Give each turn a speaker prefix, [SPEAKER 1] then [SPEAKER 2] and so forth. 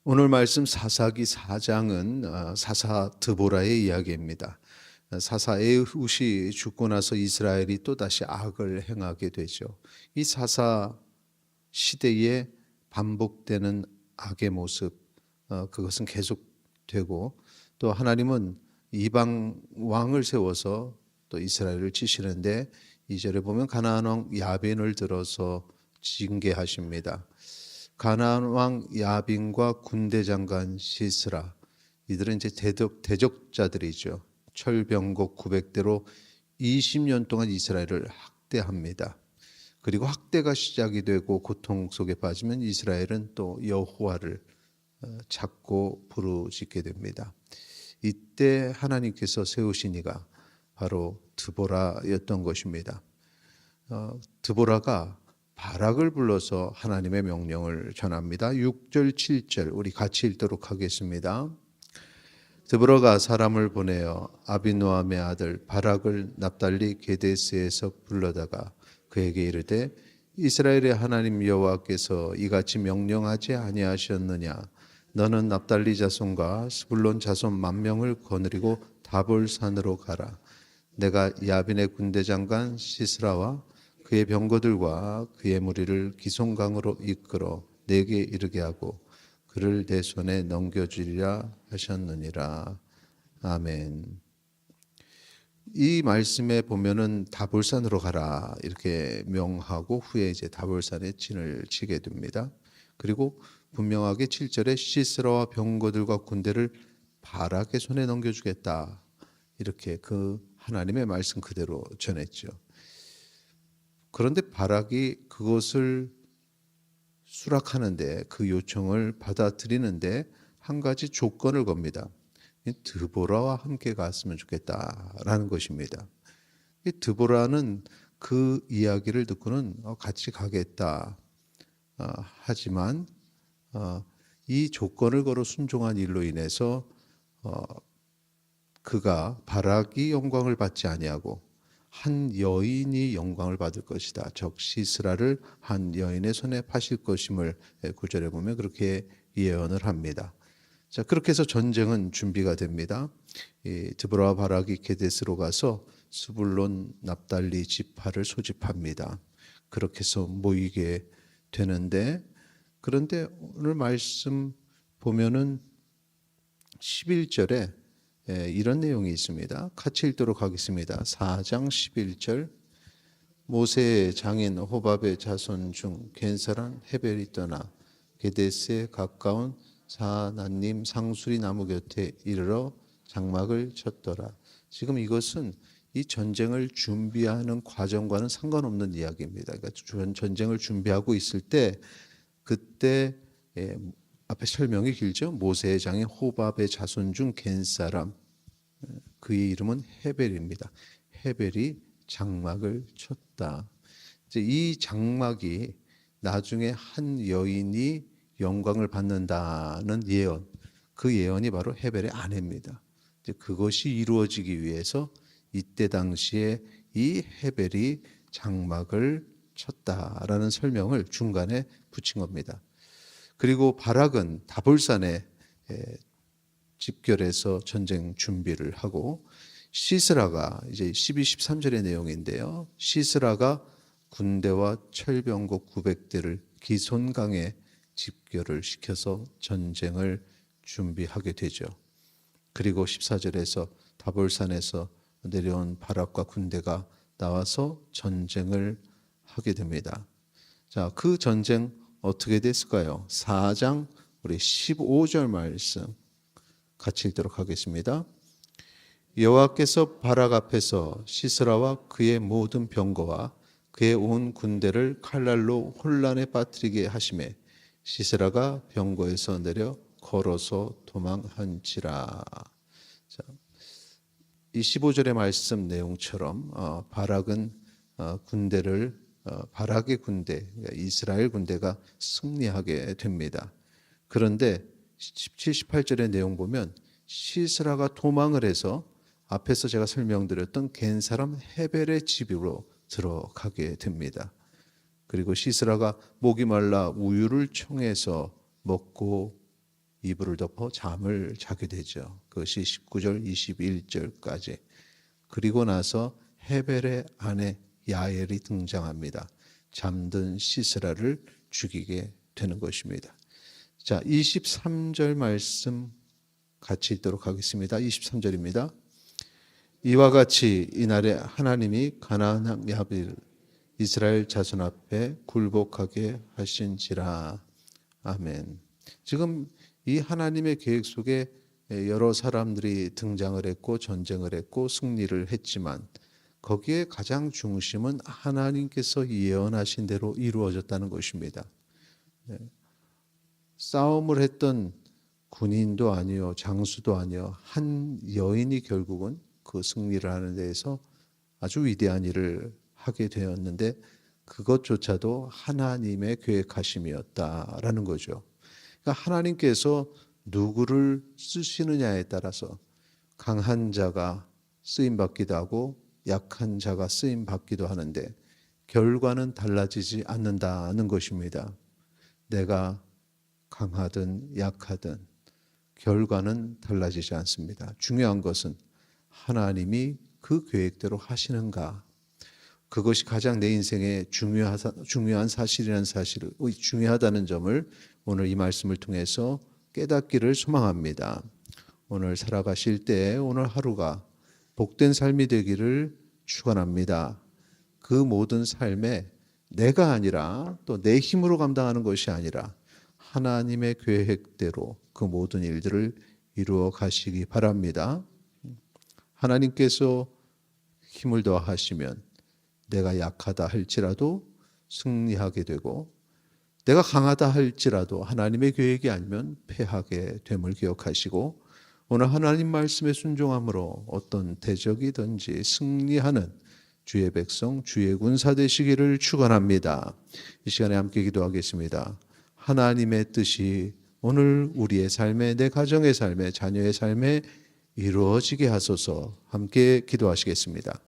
[SPEAKER 1] 오늘 말씀 사사기 4장은 사사 드보라의 이야기입니다. 사사 에훗이 죽고 나서 이스라엘이 또다시 악을 행하게 되죠. 이 사사 시대에 반복되는 악의 모습, 그것은 계속되고, 또 하나님은 이방 왕을 세워서 또 이스라엘을 치시는데 2절에 보면 가나안 왕 야빈을 들어서 징계하십니다. 가나안 왕 야빈과 군대 장관 시스라, 이들은 이제 대적자들이죠. 철병거 900대로 20년 동안 이스라엘을 학대합니다. 그리고 학대가 시작이 되고 고통 속에 빠지면 이스라엘은 또 여호와를 찾고 부르짖게 됩니다. 이때 하나님께서 세우신 이가 바로 드보라였던 것입니다. 드보라가 바락을 불러서 하나님의 명령을 전합니다. 6절 7절 우리 같이 읽도록 하겠습니다. 드보라가 사람을 보내어 아비노함의 아들 바락을 납달리 게데스에서 불러다가 그에게 이르되 이스라엘의 하나님 여호와께서 이같이 명령하지 아니하셨느냐. 너는 납달리 자손과 스불론 자손 10,000명을 거느리고 다볼산으로 가라. 내가 야빈의 군대 장관 시스라와 그의 병거들과 그의 무리를 기송강으로 이끌어 내게 이르게 하고 그를 내 손에 넘겨주리라 하셨느니라. 아멘. 이 말씀에 보면은 다볼산으로 가라 이렇게 명하고 후에 이제 다볼산에 진을 치게 됩니다. 그리고 분명하게 7절에 시스라와 병거들과 군대를 바락의 손에 넘겨주겠다 이렇게 그 하나님의 말씀 그대로 전했죠. 그런데 바락이 그것을 수락하는데 그 요청을 받아들이는데 한 가지 조건을 겁니다. 드보라와 함께 갔으면 좋겠다라는 것입니다. 드보라는 그 이야기를 듣고는 같이 가겠다 하지만 이 조건을 걸어 순종한 일로 인해서 그가 바락이 영광을 받지 아니하고 한 여인이 영광을 받을 것이다. 적 시스라를 한 여인의 손에 파실 것임을 9절에 보면 그렇게 예언을 합니다. 자, 그렇게 해서 전쟁은 준비가 됩니다. 이 드보라와 바락이 게데스로 가서 스불론 납달리 지파를 소집합니다. 그렇게 해서 모이게 되는데, 그런데 오늘 말씀 보면은 11절에 이런 내용이 있습니다. 같이 읽도록 하겠습니다. 4장 11절 모세의 장인 호밥의 자손 중 겐사란 헤벨이 떠나 게데스에 가까운 사나님 상수리 나무 곁에 이르러 장막을 쳤더라. 지금 이것은 이 전쟁을 준비하는 과정과는 상관없는 이야기입니다. 그러니까 전쟁을 준비하고 있을 때 그때 앞에 설명이 길죠. 모세의 장인 호밥의 자손 중 겐사람, 그의 이름은 헤벨입니다. 헤벨이 장막을 쳤다. 이제 이 장막이 나중에 한 여인이 영광을 받는다는 예언, 그 예언이 바로 헤벨의 아내입니다. 이제 그것이 이루어지기 위해서 이때 당시에 이 헤벨이 장막을 쳤다라는 설명을 중간에 붙인 겁니다. 그리고 바락은 다볼산에 집결해서 전쟁 준비를 하고 시스라가 이제 12, 13절의 내용인데요. 시스라가 군대와 철병거 900대를 기손강에 집결을 시켜서 전쟁을 준비하게 되죠. 그리고 14절에서 다볼산에서 내려온 바락과 군대가 나와서 전쟁을 하게 됩니다. 자, 그 전쟁 어떻게 됐을까요? 4장 우리 15절 말씀 같이 읽도록 하겠습니다. 여호와께서 바락 앞에서 시스라와 그의 모든 병거와 그의 온 군대를 칼날로 혼란에 빠뜨리게 하시매 시스라가 병거에서 내려 걸어서 도망한지라. 자, 이 15절의 말씀 내용처럼 바락은 군대를 바락의 군대, 이스라엘 군대가 승리하게 됩니다. 그런데 17, 18절의 내용 보면 시스라가 도망을 해서 앞에서 제가 설명드렸던 겐사람 헤벨의 집으로 들어가게 됩니다. 그리고 시스라가 목이 말라 우유를 청해서 먹고 이불을 덮어 잠을 자게 되죠. 그것이 19절, 21절까지. 그리고 나서 헤벨의 아내 야엘이 등장합니다. 잠든 시스라를 죽이게 되는 것입니다. 자, 23절 말씀 같이 읽도록 하겠습니다. 23절입니다. 이와 같이 이날에 하나님이 가나안 왕 야벨 이스라엘 자손 앞에 굴복하게 하신지라. 아멘. 지금 이 하나님의 계획 속에 여러 사람들이 등장을 했고 전쟁을 했고 승리를 했지만 거기에 가장 중심은 하나님께서 예언하신 대로 이루어졌다는 것입니다. 싸움을 했던 군인도 아니요 장수도 아니요 한 여인이 결국은 그 승리를 하는 데에서 아주 위대한 일을 하게 되었는데 그것조차도 하나님의 계획하심이었다라는 거죠. 그러니까 하나님께서 누구를 쓰시느냐에 따라서 강한 자가 쓰임 받기도 하고 약한 자가 쓰임 받기도 하는데 결과는 달라지지 않는다는 것입니다. 내가 강하든 약하든 결과는 달라지지 않습니다. 중요한 것은 하나님이 그 계획대로 하시는가. 그것이 가장 내 인생에 중요한 사실이라는 사실을, 중요하다는 점을 오늘 이 말씀을 통해서 깨닫기를 소망합니다. 오늘 살아가실 때 오늘 하루가 복된 삶이 되기를 축원합니다. 그 모든 삶에 내가 아니라 또 내 힘으로 감당하는 것이 아니라 하나님의 계획대로 그 모든 일들을 이루어 가시기 바랍니다. 하나님께서 힘을 더하시면 내가 약하다 할지라도 승리하게 되고 내가 강하다 할지라도 하나님의 계획이 아니면 패하게 됨을 기억하시고 오늘 하나님 말씀에 순종함으로 어떤 대적이든지 승리하는 주의 백성, 주의 군사 되시기를 축원합니다. 이 시간에 함께 기도하겠습니다. 하나님의 뜻이 오늘 우리의 삶에, 내 가정의 삶에, 자녀의 삶에 이루어지게 하소서. 함께 기도하시겠습니다.